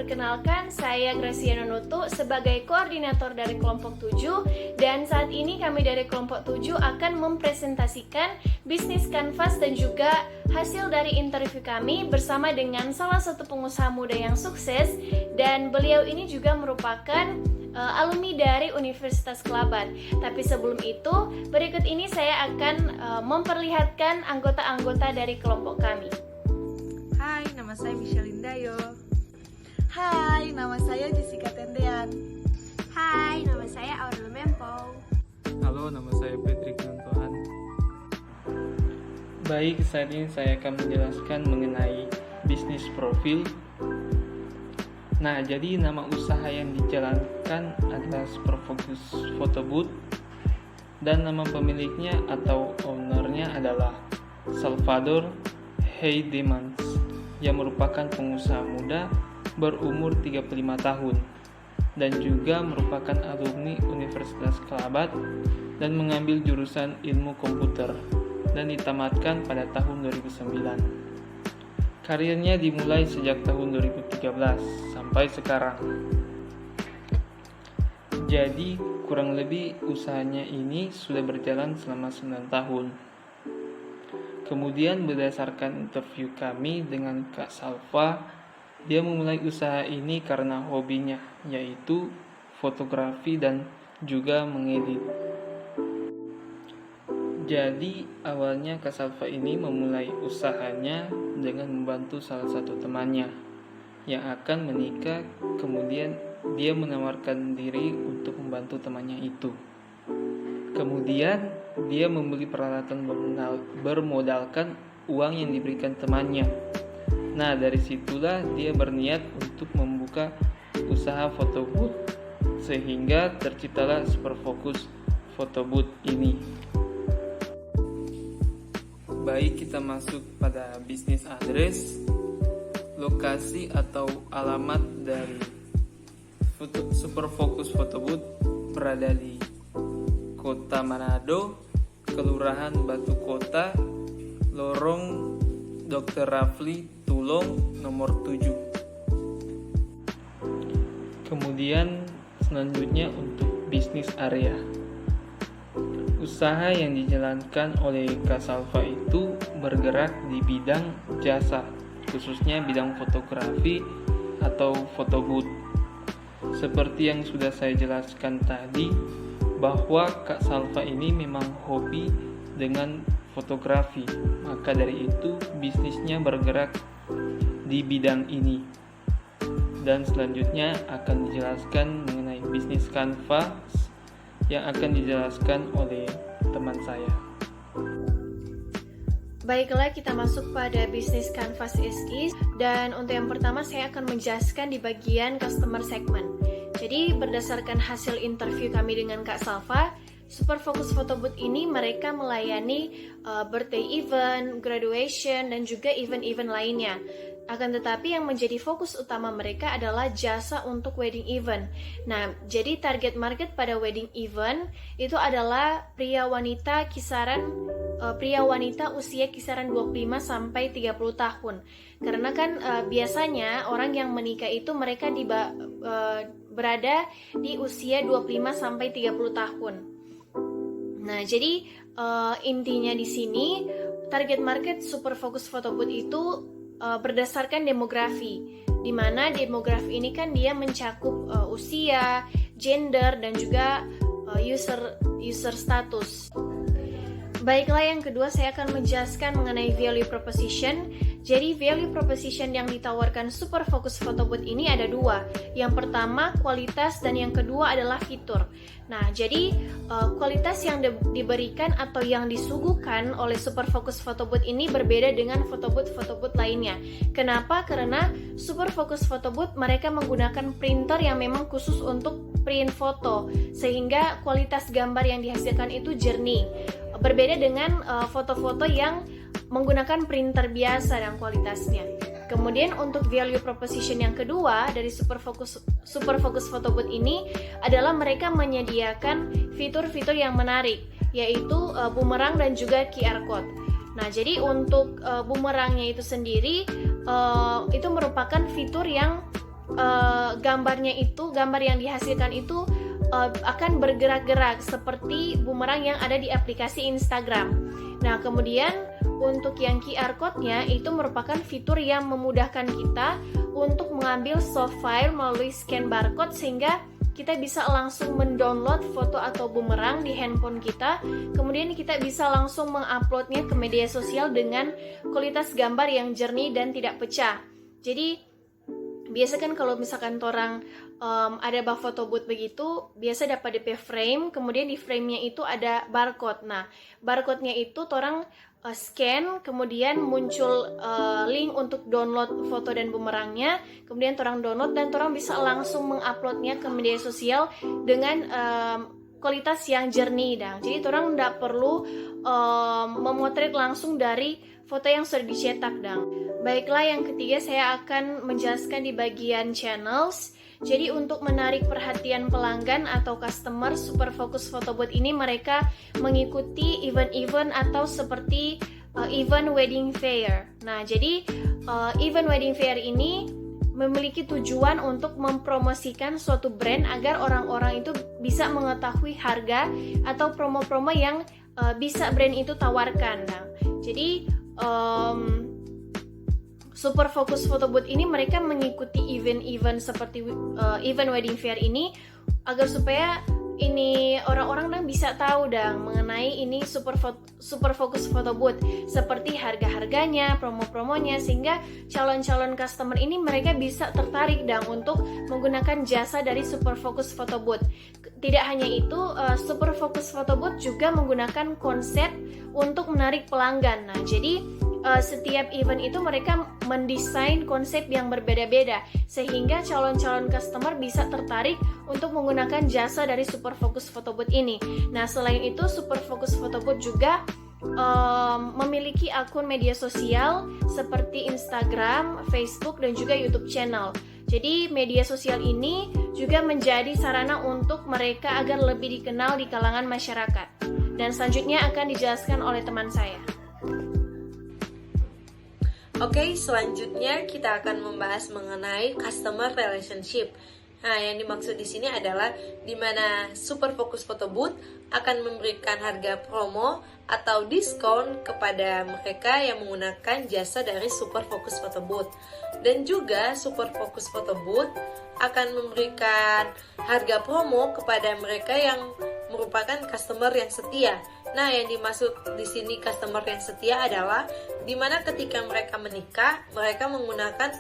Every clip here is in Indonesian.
perkenalkan, saya Graciana Nutu sebagai koordinator dari kelompok 7, dan saat ini kami dari kelompok 7 akan mempresentasikan bisnis kanvas dan juga hasil dari interview kami bersama dengan salah satu pengusaha muda yang sukses, dan beliau ini juga merupakan alumni dari Universitas Kelabat. Tapi sebelum itu, berikut ini saya akan memperlihatkan anggota-anggota dari kelompok kami. Hai, nama saya Michelle Indayo. Hai, nama saya Jessica Tendean. Hai, nama saya Aurel Mempo. Halo, nama saya Patrick Nantohan. Baik, saat ini saya akan menjelaskan mengenai bisnis profil. Nah, jadi nama usaha yang dijalankan adalah Superfocus Photo Booth, dan nama pemiliknya atau ownernya adalah Salvador Heydemans, yang merupakan pengusaha muda berumur 35 tahun dan juga merupakan alumni Universitas Kelabat dan mengambil jurusan ilmu komputer dan ditamatkan pada tahun 2009. Karirnya dimulai sejak tahun 2013 sampai sekarang. Jadi kurang lebih usahanya ini sudah berjalan selama 9 tahun. Kemudian berdasarkan interview kami dengan Kak Salva, dia memulai usaha ini karena hobinya, yaitu fotografi dan juga mengedit. Jadi awalnya Kak Salva ini memulai usahanya dengan membantu salah satu temannya yang akan menikah. Kemudian dia menawarkan diri untuk membantu temannya itu. Kemudian dia membeli peralatan bermodalkan uang yang diberikan temannya. Nah, dari situlah dia berniat untuk membuka usaha photo booth, sehingga terciptalah Superfocus Photo Booth ini. Baik, kita masuk pada bisnis address. Lokasi atau alamat dari Superfocus Photo Booth berada di Kota Manado, Kelurahan Batu Kota, Lorong Dr. Rafli Tulong nomor 7. Kemudian selanjutnya untuk bisnis area. Usaha yang dijalankan oleh Kak Salva itu bergerak di bidang jasa, khususnya bidang fotografi atau photo booth. Seperti yang sudah saya jelaskan tadi, bahwa Kak Salva ini memang hobi dengan fotografi, maka dari itu bisnisnya bergerak di bidang ini. Dan selanjutnya akan dijelaskan mengenai bisnis kanvas yang akan dijelaskan oleh teman saya. Baiklah, kita masuk pada bisnis kanvas SI, dan untuk yang pertama saya akan menjelaskan di bagian customer segment. Jadi berdasarkan hasil interview kami dengan Kak Salva, Superfocus Photo Booth ini mereka melayani birthday event, graduation, dan juga event-event lainnya. Akan tetapi yang menjadi fokus utama mereka adalah jasa untuk wedding event. Nah, jadi target market pada wedding event itu adalah pria wanita usia kisaran 25 sampai 30 tahun. Karena kan biasanya orang yang menikah itu mereka berada di usia 25 sampai 30 tahun. Nah, jadi intinya di sini target market Superfocus Photo Booth itu berdasarkan demografi, di mana demografi ini kan dia mencakup usia, gender, dan juga user status. Baiklah, yang kedua saya akan menjelaskan mengenai value proposition. Jadi value proposition yang ditawarkan Superfocus Photo Booth ini ada dua. Yang pertama kualitas dan yang kedua adalah fitur. Nah, jadi kualitas yang diberikan atau yang disuguhkan oleh Superfocus Photo Booth ini berbeda dengan foto booth lainnya. Kenapa? Karena Superfocus Photo Booth mereka menggunakan printer yang memang khusus untuk print foto, sehingga kualitas gambar yang dihasilkan itu jernih. Berbeda dengan foto-foto yang menggunakan printer biasa dan kualitasnya. Kemudian untuk value proposition yang kedua dari Superfocus Photo Booth ini adalah mereka menyediakan fitur-fitur yang menarik, yaitu bumerang dan juga QR code. Nah, jadi untuk bumerangnya itu sendiri itu merupakan fitur yang gambar yang dihasilkan itu akan bergerak-gerak seperti bumerang yang ada di aplikasi Instagram. Nah, kemudian untuk yang QR code-nya itu merupakan fitur yang memudahkan kita untuk mengambil soft file melalui scan barcode sehingga kita bisa langsung mendownload foto atau bumerang di handphone kita. Kemudian kita bisa langsung menguploadnya ke media sosial dengan kualitas gambar yang jernih dan tidak pecah. Jadi biasa kan kalau misalkan orang ada bah foto booth begitu, biasa dapat DP frame, kemudian di frame-nya itu ada barcode. Nah, barcode-nya itu orang scan, kemudian muncul link untuk download foto dan bumerangnya, kemudian orang download dan orang bisa langsung menguploadnya ke media sosial dengan kualitas yang jernih. Jadi orang tidak perlu memotret langsung dari foto yang sudah dicetak. Baiklah, yang ketiga saya akan menjelaskan di bagian channels. Jadi untuk menarik perhatian pelanggan atau customer, Super Focus Photo Booth ini mereka mengikuti event-event atau seperti event wedding fair. Nah, jadi event wedding fair ini memiliki tujuan untuk mempromosikan suatu brand agar orang-orang itu bisa mengetahui harga atau promo-promo yang bisa brand itu tawarkan. Nah, jadi Super Focus Photo Booth ini mereka mengikuti event-event seperti event wedding fair ini agar supaya ini orang-orang bisa tahu mengenai ini Super Focus Photo Booth, seperti harga-harganya, promo-promonya, sehingga calon-calon customer ini mereka bisa tertarik untuk menggunakan jasa dari Super Focus Photo Booth. Tidak hanya itu, Super Focus Photo Booth juga menggunakan konsep untuk menarik pelanggan. Nah, jadi setiap event itu mereka mendesain konsep yang berbeda-beda sehingga calon-calon customer bisa tertarik untuk menggunakan jasa dari Super Focus Photo Booth ini. Nah, selain itu Super Focus Photo Booth juga memiliki akun media sosial seperti Instagram, Facebook, dan juga YouTube channel. Jadi media sosial ini juga menjadi sarana untuk mereka agar lebih dikenal di kalangan masyarakat. Dan selanjutnya akan dijelaskan oleh teman saya. Oke, selanjutnya kita akan membahas mengenai customer relationship. Nah, yang dimaksud di sini adalah di mana Super Focus Photo Booth akan memberikan harga promo atau diskon kepada mereka yang menggunakan jasa dari Super Focus Photo Booth. Dan juga Super Focus Photo Booth akan memberikan harga promo kepada mereka yang merupakan customer yang setia. Nah, yang dimaksud di sini customer yang setia adalah di mana ketika mereka menikah, mereka menggunakan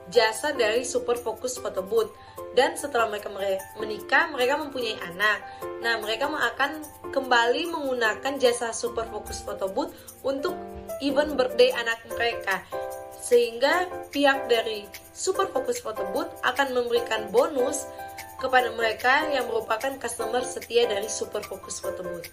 jasa dari Super Focus Photo Booth. Dan setelah mereka menikah, mereka mempunyai anak. Nah, mereka akan kembali menggunakan jasa Super Focus Photo Booth untuk event birthday anak mereka. Sehingga pihak dari Super Focus Photo Booth akan memberikan bonus kepada mereka yang merupakan customer setia dari Super Focus Photo Booth.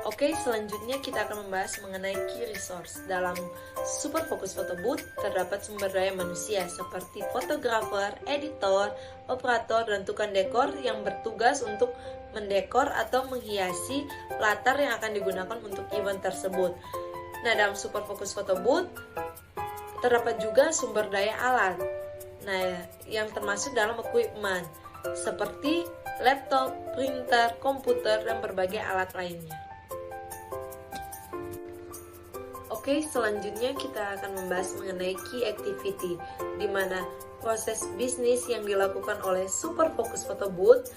Oke, selanjutnya kita akan membahas mengenai key resource. Dalam Super Focus Photo Booth terdapat sumber daya manusia seperti fotografer, editor, operator, dan tukang dekor yang bertugas untuk mendekor atau menghiasi latar yang akan digunakan untuk event tersebut. Nah, dalam Super Focus Photo Booth terdapat juga sumber daya alat. Nah, yang termasuk dalam equipment seperti laptop, printer, komputer, dan berbagai alat lainnya. Oke, selanjutnya kita akan membahas mengenai key activity, di mana proses bisnis yang dilakukan oleh Super Focus Photo Booth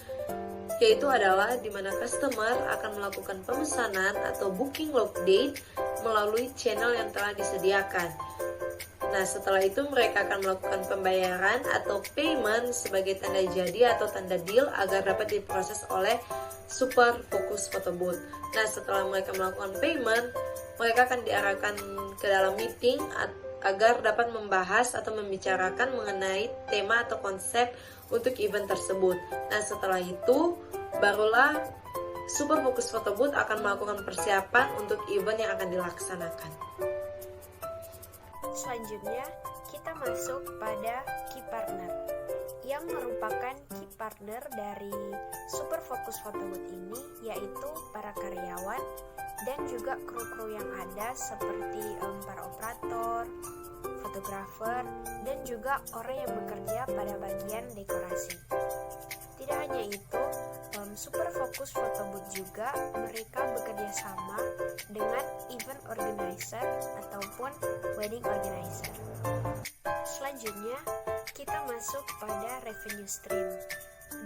yaitu adalah di mana customer akan melakukan pemesanan atau booking log date melalui channel yang telah disediakan. Nah, setelah itu mereka akan melakukan pembayaran atau payment sebagai tanda jadi atau tanda deal agar dapat diproses oleh Super Focus Photo Booth. Nah, setelah mereka melakukan payment, mereka akan diarahkan ke dalam meeting agar dapat membahas atau membicarakan mengenai tema atau konsep untuk event tersebut. Nah, setelah itu barulah Super Focus Photo Booth akan melakukan persiapan untuk event yang akan dilaksanakan. Selanjutnya, kita masuk pada key partner, yang merupakan key partner dari Super Focus Photo Booth ini, yaitu para karyawan dan juga kru-kru yang ada seperti para operator, fotografer, dan juga orang yang bekerja pada bagian dekorasi. Tidak hanya itu, Super Focus Photo Booth juga mereka bekerja sama dengan event organizer ataupun wedding organizer. Selanjutnya, kita masuk pada revenue stream,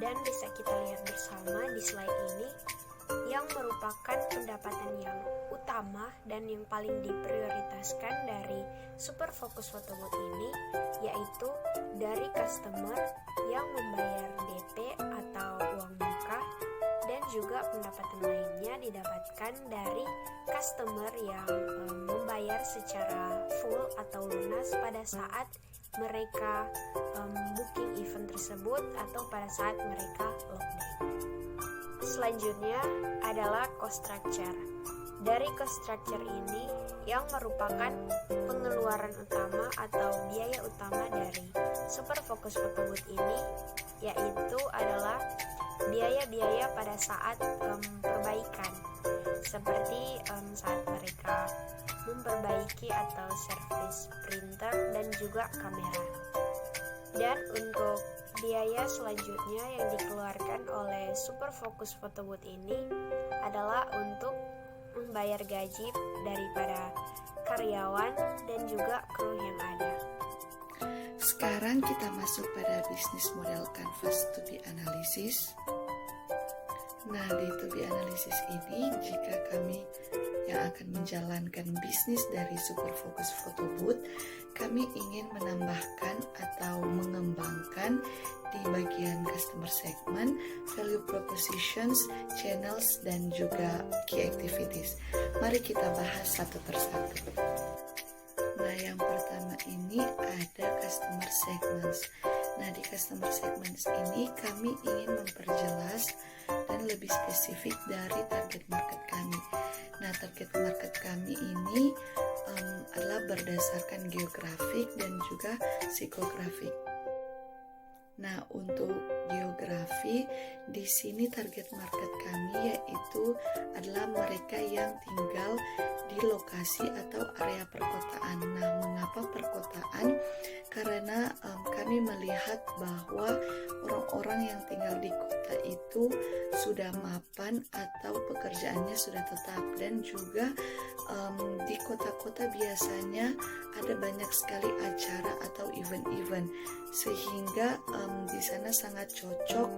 dan bisa kita lihat bersama di slide ini yang merupakan pendapatan yang utama dan yang paling diprioritaskan dari Super Focus Photo Booth ini, yaitu dari customer yang membayar DP atau uang muka, dan juga pendapatan lainnya didapatkan dari customer yang membayar secara full atau lunas pada saat mereka booking event tersebut atau pada saat mereka lockday. Selanjutnya adalah cost structure. Dari cost structure ini yang merupakan pengeluaran utama atau biaya utama dari Super Focus Photo Booth ini, yaitu adalah biaya-biaya pada saat perbaikan, seperti saat mereka memperbaiki atau servis printer dan juga kamera. Dan untuk biaya selanjutnya yang dikeluarkan oleh Super Focus Photo Booth ini adalah untuk membayar gaji daripada karyawan dan juga kru yang ada. Sekarang kita masuk pada bisnis model canvas to be analysis. Nah, di to be analysis ini, jika kami yang akan menjalankan bisnis dari Super Focus Photo Booth, kami ingin menambahkan atau mengembangkan di bagian customer segment, value propositions, channels, dan juga key activities. Mari kita bahas satu persatu. Nah, yang pertama ini ada customer segments. Nah, di customer segments ini kami ingin memperjelas dan lebih spesifik dari target market kami. Nah, target market kami ini adalah berdasarkan geografik dan juga psikografik. Nah, untuk geografi, di sini target market kami yaitu adalah mereka yang tinggal di lokasi atau area perkotaan. Nah, mengapa perkotaan? Karena kami melihat bahwa orang-orang yang tinggal di kota itu sudah mapan atau pekerjaannya sudah tetap, dan juga di kota-kota biasanya ada banyak sekali acara atau event-event, sehingga di sana sangat cocok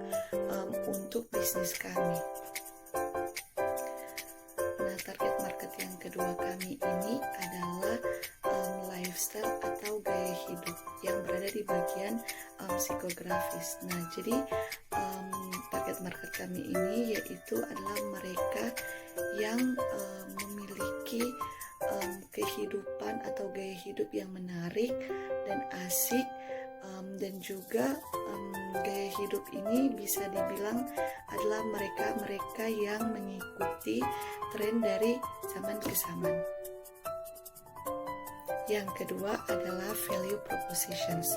untuk bisnis kami. Nah, target market yang kedua kami ini adalah lifestyle atau gaya hidup yang berada di bagian psikografis. Nah, jadi target market kami ini yaitu adalah mereka yang memiliki kehidupan atau gaya hidup yang menarik dan asik, dan juga gaya hidup ini bisa dibilang adalah mereka yang mengikuti tren dari zaman ke zaman. Yang kedua adalah value propositions.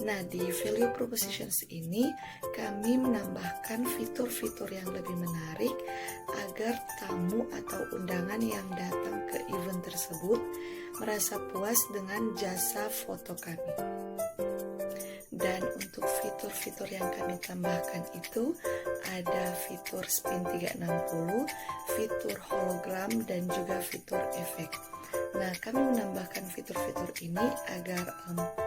Nah, di value propositions ini kami menambahkan fitur-fitur yang lebih menarik agar tamu atau undangan yang datang ke event tersebut merasa puas dengan jasa foto kami. Dan untuk fitur-fitur yang kami tambahkan itu ada fitur spin 360, fitur hologram, dan juga fitur efek. Nah, kami menambahkan fitur-fitur ini agar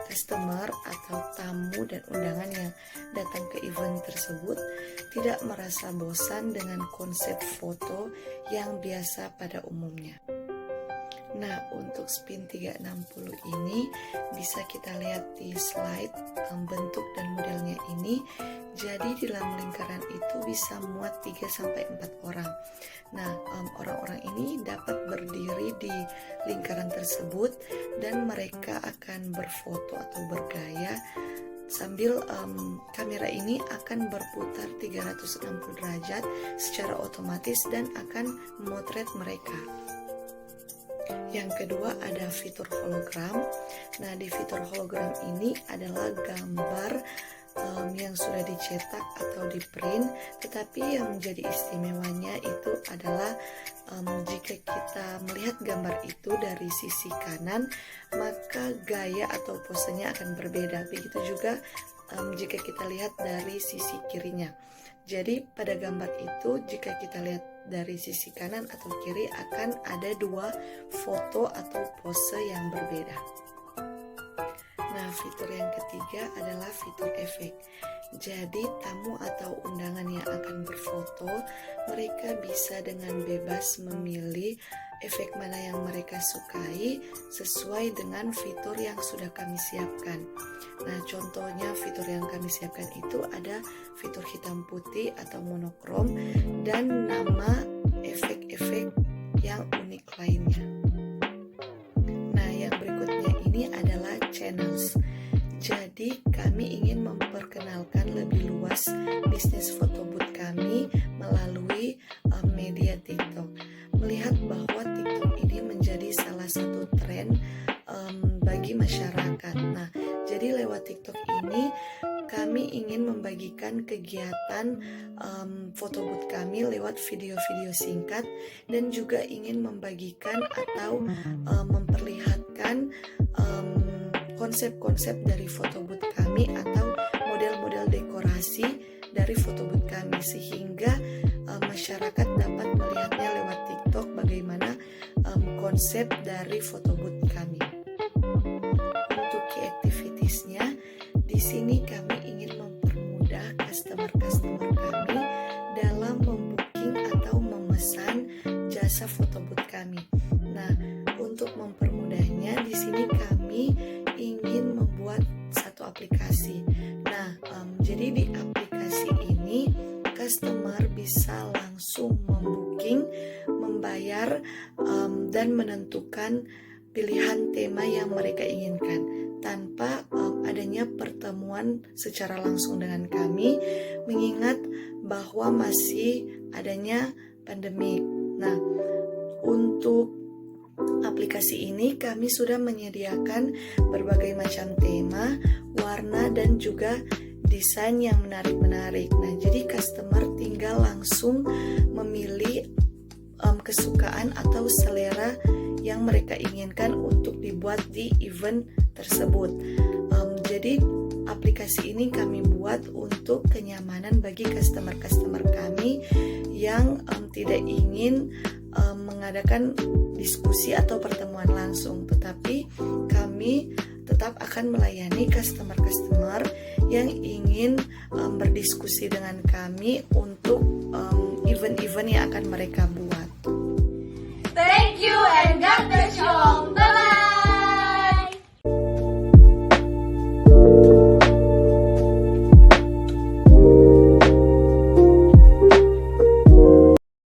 customer atau tamu dan undangan yang datang ke event tersebut tidak merasa bosan dengan konsep foto yang biasa pada umumnya. Nah, untuk spin 360 ini bisa kita lihat di slide bentuk dan modelnya ini. Jadi di dalam lingkaran itu bisa muat 3-4 orang. Nah, orang-orang ini dapat berdiri di lingkaran tersebut dan mereka akan berfoto atau bergaya sambil kamera ini akan berputar 360 derajat secara otomatis dan akan memotret mereka. Yang kedua ada fitur hologram. Nah, di fitur hologram ini adalah gambar yang sudah dicetak atau di print, tetapi yang menjadi istimewanya itu adalah jika kita melihat gambar itu dari sisi kanan, maka gaya atau posenya akan berbeda. Begitu juga jika kita lihat dari sisi kirinya. Jadi pada gambar itu jika kita lihat dari sisi kanan atau kiri akan ada dua foto atau pose yang berbeda. Nah, fitur yang ketiga adalah fitur efek. Jadi tamu atau undangan yang akan berfoto, mereka bisa dengan bebas memilih efek mana yang mereka sukai sesuai dengan fitur yang sudah kami siapkan. Nah, contohnya fitur yang kami siapkan itu ada fitur hitam putih atau monokrom dan nama efek-efek yang unik lainnya. Nah, yang berikutnya ini adalah channels. Jadi kami ingin memperkenalkan lebih luas bisnis photobooth kami melalui media TikTok. Melihat bahwa TikTok ini menjadi salah satu tren bagi masyarakat. Nah, jadi lewat TikTok ini kami ingin membagikan kegiatan photobooth kami lewat video-video singkat dan juga ingin membagikan atau memperlihatkan konsep-konsep dari photobooth kami atau model-model dekorasi dari photobooth kami sehingga masyarakat dapat melihatnya lewat TikTok bagaimana konsep dari photobooth kami. Untuk key activitiesnya, di sini kami ingin mempermudah customer-customer kami dalam membooking atau memesan jasa photobooth kami. Nah, untuk mempermudahnya di sini kami ingin membuat satu aplikasi. Nah, jadi di aplikasi ini customer bisa langsung membooking, membayar, dan menentukan pilihan tema yang mereka inginkan tanpa adanya pertemuan secara langsung dengan kami, mengingat bahwa masih adanya pandemi. Nah, untuk aplikasi ini kami sudah menyediakan berbagai macam tema, warna, dan juga desain yang menarik-menarik. Nah, jadi customer tinggal langsung memilih kesukaan atau selera yang mereka inginkan untuk dibuat di event tersebut. Jadi aplikasi ini kami buat untuk kenyamanan bagi customer-customer kami yang tidak ingin mengadakan diskusi atau pertemuan langsung, tetapi kami tetap akan melayani customer-customer yang ingin berdiskusi dengan kami untuk event-event yang akan mereka buat.